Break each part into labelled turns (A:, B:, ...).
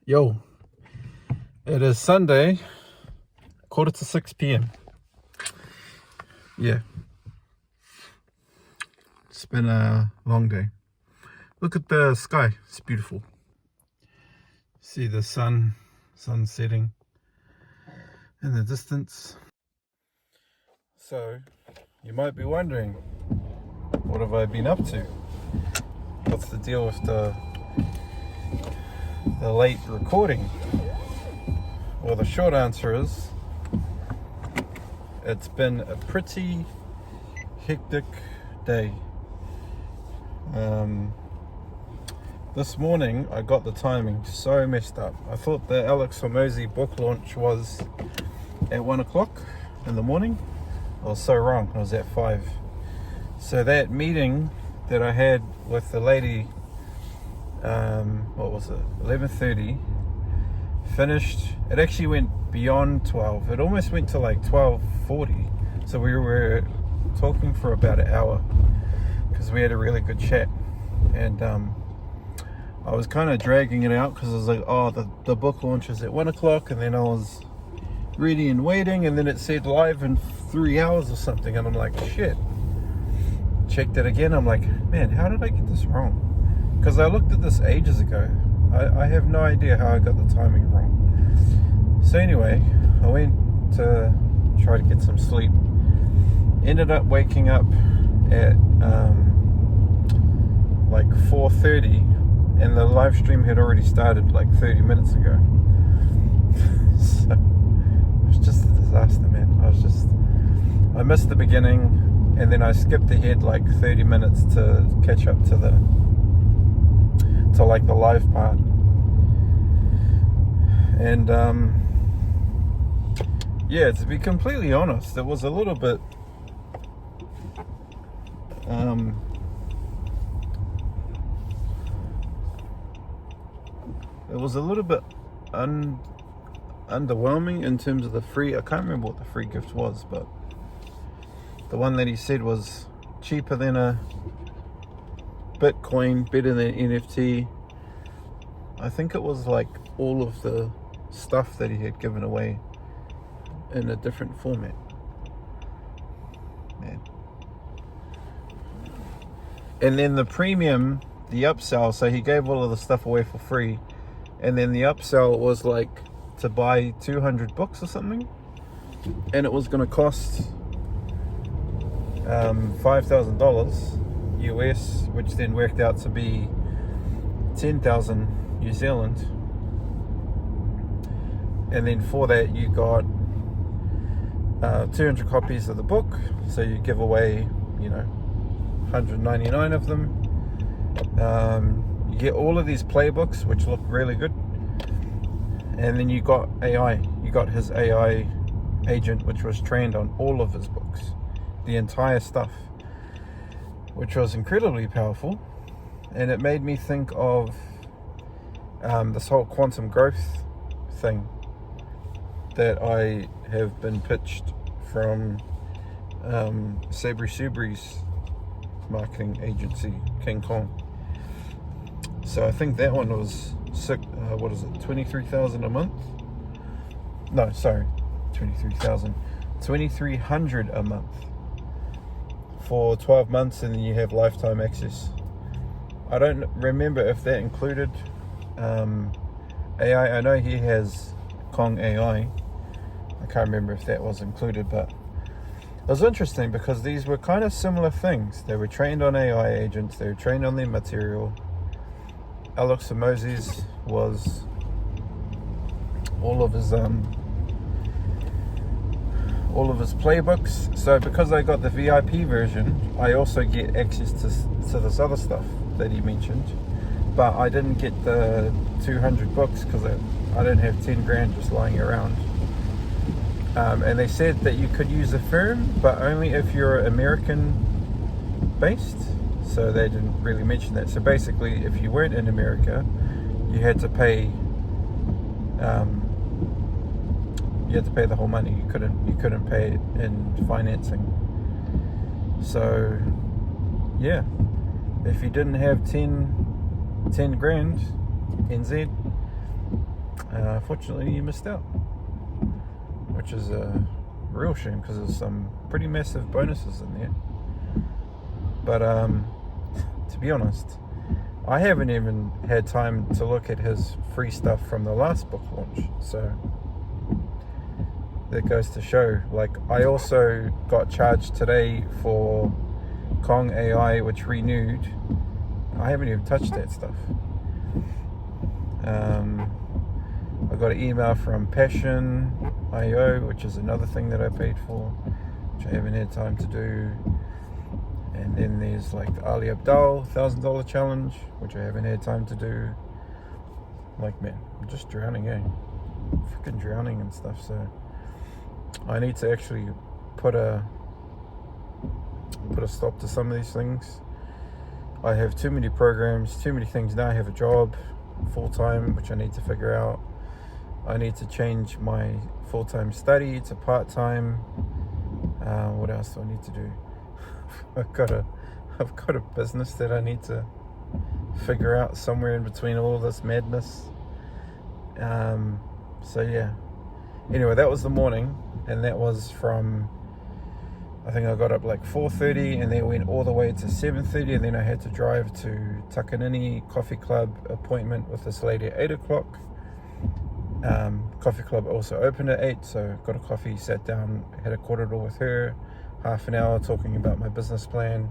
A: Yo, it is Sunday, 5:45 p.m. Yeah, it's been a long day. Look at the sky, it's beautiful. See the sun setting in the distance. So, you might be wondering, what have I been up to? What's the deal with the late recording? Well, the short answer is, it's been a pretty hectic day. This morning I got the timing so messed up. I thought the Alex Hormozi book launch was at 1 o'clock in the morning. I was so wrong, I was at 5. So that meeting that I had with the lady, 11:30, finished. It actually went beyond 12. It almost went to like 12:40. So we were talking for about an hour because we had a really good chat. And I was kind of dragging it out because I was like, oh, the book launch is at 1 o'clock, and then I was ready and waiting, and then it said live in 3 hours or something, and I'm like, shit. Checked it again. I'm like, man, how did I get this wrong? Because I looked at this ages ago. I have no idea how I got the timing wrong. So anyway, I went to try to get some sleep. Ended up waking up at like 4:30, and the live stream had already started like 30 minutes ago. So it was just a disaster, man. I missed the beginning, and then I skipped ahead like 30 minutes to catch up to the live part. And yeah, to be completely honest, it was a little bit underwhelming in terms of the free. I can't remember what the free gift was, but the one that he said was cheaper than a Bitcoin, better than NFT. I think it was like all of the stuff that he had given away in a different format. Man. And then the premium, the upsell, so he gave all of the stuff away for free, and then the upsell was like to buy 200 books or something, and it was going to cost $5,000 US, which then worked out to be 10,000 New Zealand. And then for that you got 200 copies of the book, so you give away 199 of them. You get all of these playbooks, which look really good, and then you got AI. You got his AI agent, which was trained on all of his books, the entire stuff, which was incredibly powerful. And it made me think of this whole quantum growth thing that I have been pitched from Sabri Subri's marketing agency, King Kong. So I think that one was 23,000 a month? No, sorry, 2,300 a month for 12 months, and then you have lifetime access. I don't remember if that included AI. I know he has Kong AI. I can't remember if that was included, but it was interesting because these were kind of similar things. They were trained on AI agents, they were trained on their material. Alex Hormozi's was all of his playbooks. So because I got the VIP version, I also get access to this other stuff that he mentioned, but I didn't get the 200 books because I don't have 10 grand just lying around. And they said that you could use a firm, but only if you're American based. So they didn't really mention that. So basically, if you weren't in America, you had to pay. You had to pay the whole money. You couldn't pay it in financing. So yeah, if you didn't have 10 grand NZ, Fortunately, you missed out, which is a real shame because there's some pretty massive bonuses in there. But to be honest, I haven't even had time to look at his free stuff from the last book launch. So that goes to show, like, I also got charged today for Kong AI, which renewed. I haven't even touched that stuff. I got an email from Passion.io, which is another thing that I paid for, which I haven't had time to do. And then there's like the Ali Abdal $1,000 challenge, which I haven't had time to do. Like, man, I'm just drowning, freaking drowning and stuff. So I need to actually put a stop to some of these things. I have too many programs, too many things now. I have a job full-time, which I need to figure out. I need to change my full-time study to part-time. What else do I need to do? I've got a business that I need to figure out somewhere in between all of this madness. So yeah. Anyway, that was the morning, and that was from, I think I got up like 4:30, and then went all the way to 7:30, and then I had to drive to Takanini Coffee Club appointment with this lady at 8 o'clock. Coffee Club also opened at 8, so got a coffee, sat down, had a corridor with her, half an hour talking about my business plan,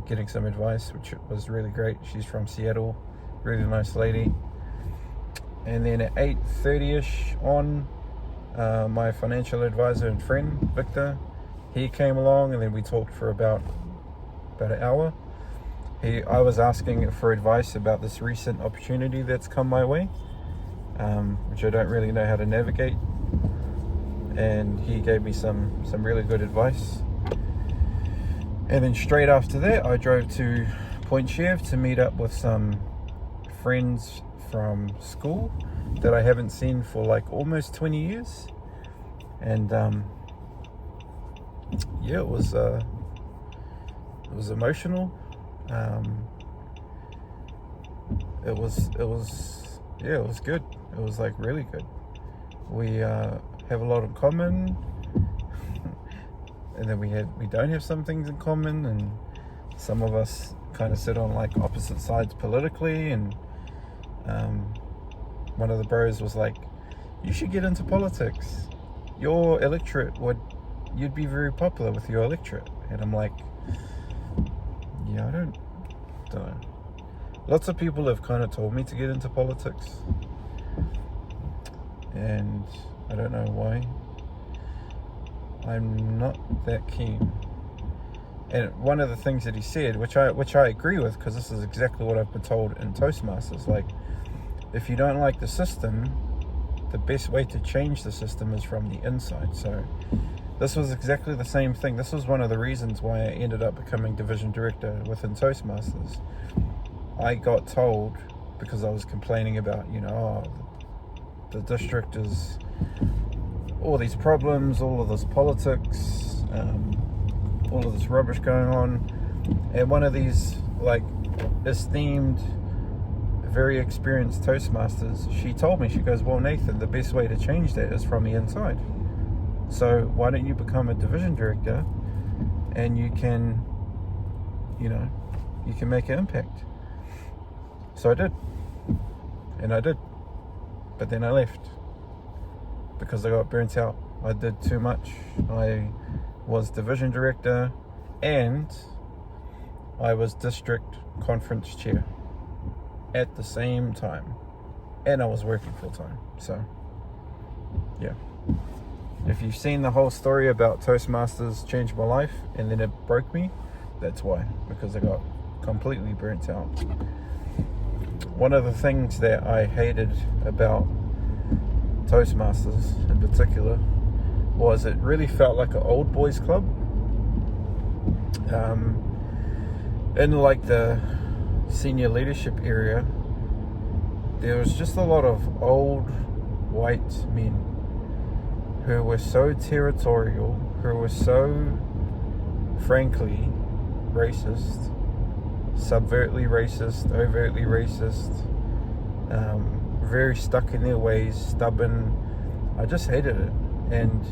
A: getting some advice, which was really great. She's from Seattle, really nice lady. And then at 8:30ish on, my financial advisor and friend, Victor, he came along, and then we talked for about an hour. I was asking for advice about this recent opportunity that's come my way, which I don't really know how to navigate. And he gave me some really good advice. And then straight after that, I drove to Point Chev to meet up with some friends from school that I haven't seen for like almost 20 years. And yeah, it was emotional. It was good. It was like really good. We have a lot in common, and then we don't have some things in common, and some of us kind of sit on like opposite sides politically. And one of the bros was like, "You should get into politics. Your electorate you'd be very popular with your electorate." And I'm like, yeah, I don't know. Lots of people have kind of told me to get into politics, and I don't know why. I'm not that keen. And one of the things that he said, which I agree with, because this is exactly what I've been told in Toastmasters, like, if you don't like the system, the best way to change the system is from the inside. So this was exactly the same thing. This was one of the reasons why I ended up becoming division director within Toastmasters. I got told, because I was complaining about, the district is all these problems, all of this politics, all of this rubbish going on. And one of these like esteemed, very experienced Toastmasters, she told me, she goes, "Well, Nathan, the best way to change that is from the inside. So why don't you become a division director, and you can make an impact." So I did, but then I left because I got burnt out. I did too much. I was division director and I was district conference chair at the same time, and I was working full time. So yeah, if you've seen the whole story about Toastmasters changed my life and then it broke me, that's why, because I got completely burnt out. One of the things that I hated about Toastmasters in particular was it really felt like an old boys club. In like the senior leadership area, there was just a lot of old white men who were so territorial, who were so frankly racist, subvertly racist, overtly racist, very stuck in their ways, stubborn. I just hated it. And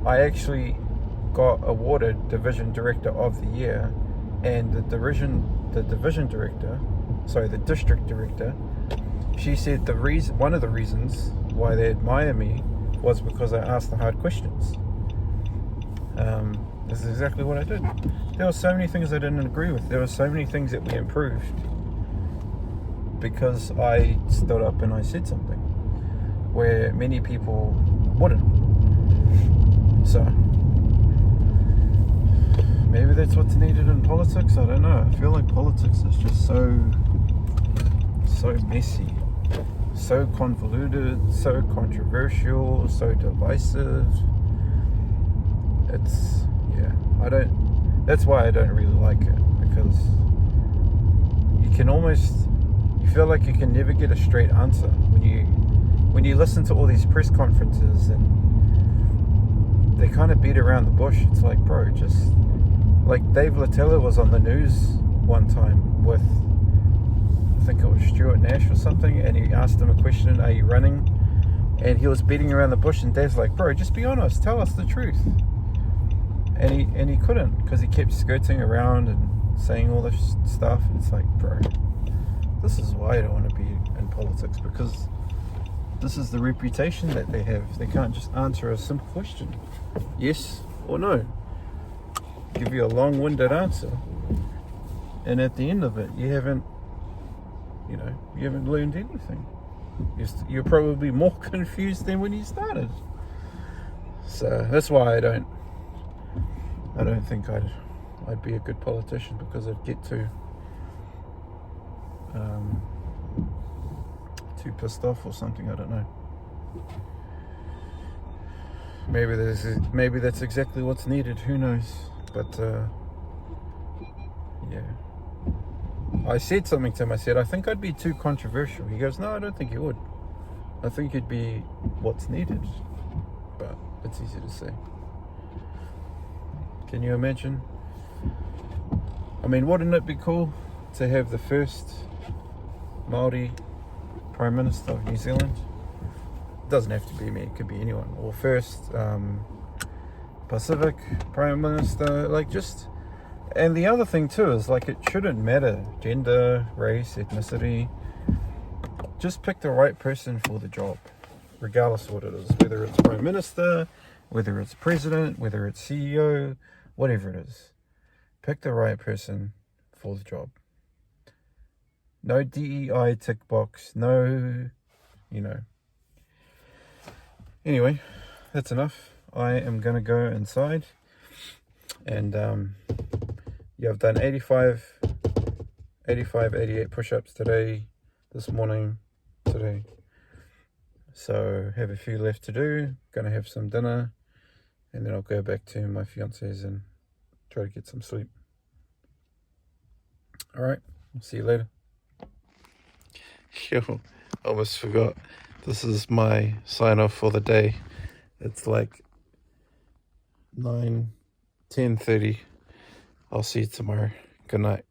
A: I actually got awarded Division Director of the Year, and the district director, she said one of the reasons why they admire me was because I asked the hard questions. This is exactly what I did. There were so many things I didn't agree with. There were so many things that we improved because I stood up and I said something where many people wouldn't. So maybe that's what's needed in politics. I don't know. I feel like politics is just so messy, so convoluted, so controversial, so divisive. That's why I don't really like it, because you feel like you can never get a straight answer when you listen to all these press conferences and they kind of beat around the bush. It's like, bro, just like Dave Latella was on the news one time with, I think it was Stuart Nash or something, and he asked him a question, are you running? And he was beating around the bush, and Dave's like, bro, just be honest, tell us the truth. And he couldn't, because he kept skirting around and saying all this stuff. It's like, bro, this is why I don't want to be in politics, because this is the reputation that they have. They can't just answer a simple question, yes or no. Give you a long-winded answer, and at the end of it, you haven't learned anything. You're probably more confused than when you started. So that's why I don't think I'd be a good politician, because I'd get too pissed off or something. I don't know. Maybe that's exactly what's needed. Who knows? But yeah. I said something to him. I said, I think I'd be too controversial. He goes, no, I don't think you would. I think you'd be what's needed. But it's easy to say. Can you imagine? I mean, wouldn't it be cool to have the first Māori Prime Minister of New Zealand? It doesn't have to be me, it could be anyone. Or first Pacific Prime Minister, and the other thing too is, like, it shouldn't matter gender, race, ethnicity. Just pick the right person for the job, regardless of what it is, whether it's Prime Minister, whether it's President, whether it's CEO, whatever it is. Pick the right person for the job. No DEI tick box, no, Anyway, that's enough. I am going to go inside, and I've done 88 push-ups this morning. So have a few left to do. Going to have some dinner, and then I'll go back to my fiance's and try to get some sleep. All right, see you later. Yo, almost forgot. This is my sign off for the day. It's like 10:30. I'll see you tomorrow. Good night.